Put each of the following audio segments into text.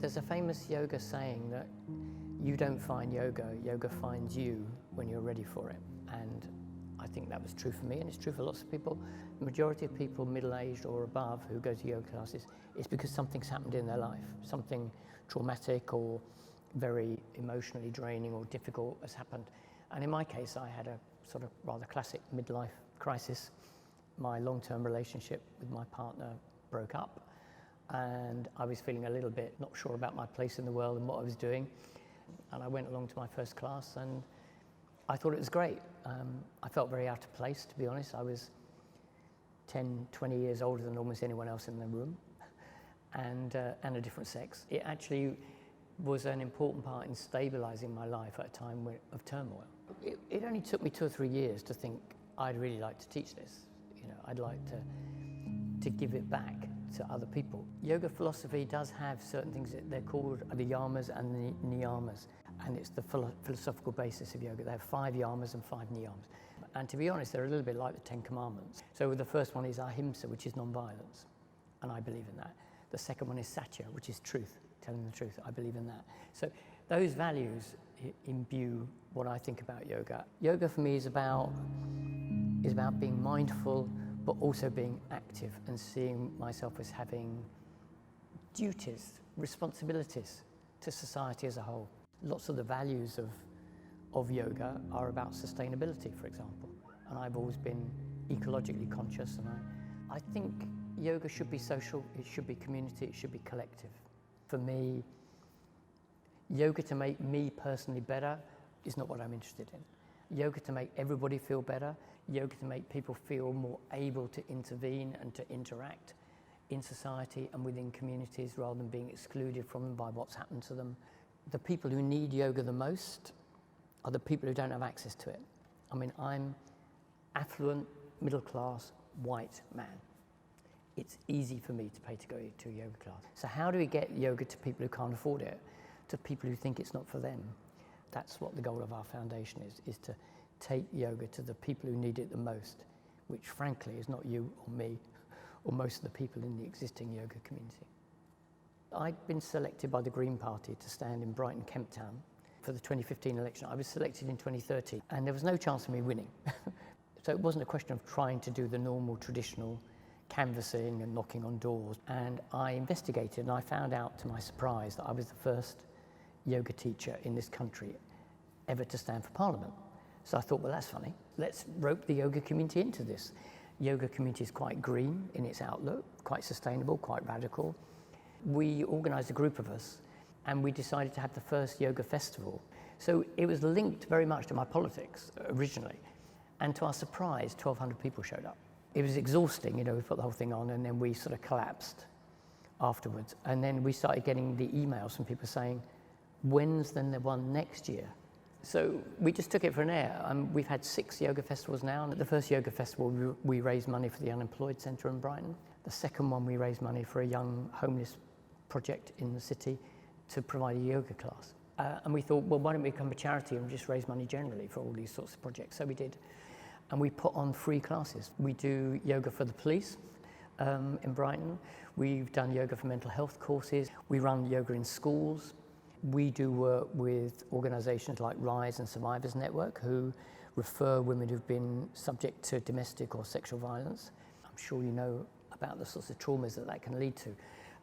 There's a famous yoga saying that you don't find yoga, yoga finds you when you're ready for it. And I think that was true for me, and it's true for lots of people. The majority of people middle-aged or above who go to yoga classes, it's because something's happened in their life. Something traumatic or very emotionally draining or difficult has happened. And in my case, I had a sort of rather classic midlife crisis. My long-term relationship with my partner broke up, and I was feeling a little bit not sure about my place in the world and what I was doing. And I went along to my first class, and I thought it was great. I felt very out of place, to be honest. I was 10, 20 years older than almost anyone else in the room, and a different sex. It actually was an important part in stabilizing my life at a time of turmoil. It only took me 2 or 3 years to think I'd really like to teach this. You know, I'd like to give it back to other people. Yoga philosophy does have certain things that they're called the yamas and the niyamas, and it's the philosophical basis of yoga. They have 5 yamas and 5 niyamas. And to be honest, they're a little bit like the 10 Commandments. So the first one is ahimsa, which is non-violence, and I believe in that. The second one is satya, which is truth, telling the truth. I believe in that. So those values imbue what I think about yoga. Yoga for me is about being mindful, but also being active and seeing myself as having duties, responsibilities to society as a whole. Lots of the values of yoga are about sustainability, for example. And I've always been ecologically conscious, and I think yoga should be social, it should be community, it should be collective. For me, yoga to make me personally better is not what I'm interested in. Yoga to make everybody feel better, yoga to make people feel more able to intervene and to interact in society and within communities rather than being excluded from them by what's happened to them. The people who need yoga the most are the people who don't have access to it. I mean, I'm affluent, middle class, white man. It's easy for me to pay to go to a yoga class. So how do we get yoga to people who can't afford it, to people who think it's not for them? That's what the goal of our foundation is to take yoga to the people who need it the most, which frankly is not you or me or most of the people in the existing yoga community. I'd been selected by the Green Party to stand in Brighton, Kemp Town for the 2015 election. I was selected in 2013, and there was no chance of me winning. So it wasn't a question of trying to do the normal traditional canvassing and knocking on doors. And I investigated, and I found out to my surprise that I was the first yoga teacher in this country ever to stand for Parliament. So I thought, well, that's funny. Let's rope the yoga community into this. Yoga community is quite green in its outlook, quite sustainable, quite radical. We organised a group of us, and we decided to have the first yoga festival. So it was linked very much to my politics originally. And to our surprise, 1,200 people showed up. It was exhausting, you know, we put the whole thing on, and then we sort of collapsed afterwards. And then we started getting the emails from people saying, when's then the one next year? So we just took it for an air. We've had 6 yoga festivals now. And at the first yoga festival, we raised money for the Unemployed Centre in Brighton. The second one, we raised money for a young homeless project in the city to provide a yoga class. And we thought, well, why don't we become a charity and just raise money generally for all these sorts of projects? So we did. And we put on free classes. We do yoga for the police in Brighton. We've done yoga for mental health courses. We run yoga in schools. We do work with organisations like Rise and Survivors Network, who refer women who've been subject to domestic or sexual violence. I'm sure you know about the sorts of traumas that can lead to.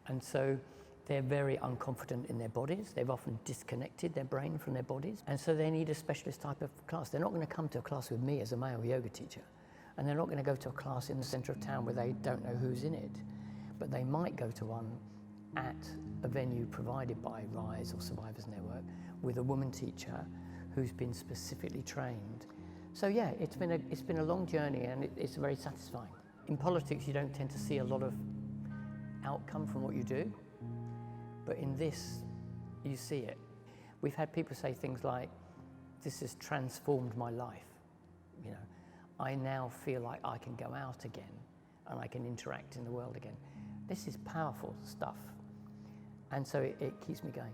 And so they're very unconfident in their bodies. They've often disconnected their brain from their bodies. And so they need a specialist type of class. They're not going to come to a class with me as a male yoga teacher. And they're not going to go to a class in the centre of town where they don't know who's in it. But they might go to one at a venue provided by Rise or Survivors Network with a woman teacher who's been specifically trained. So yeah, it's been a long journey, and it's very satisfying. In politics, you don't tend to see a lot of outcome from what you do, but in this, you see it. We've had people say things like, this has transformed my life. You know, I now feel like I can go out again and I can interact in the world again. This is powerful stuff. And so it keeps me going.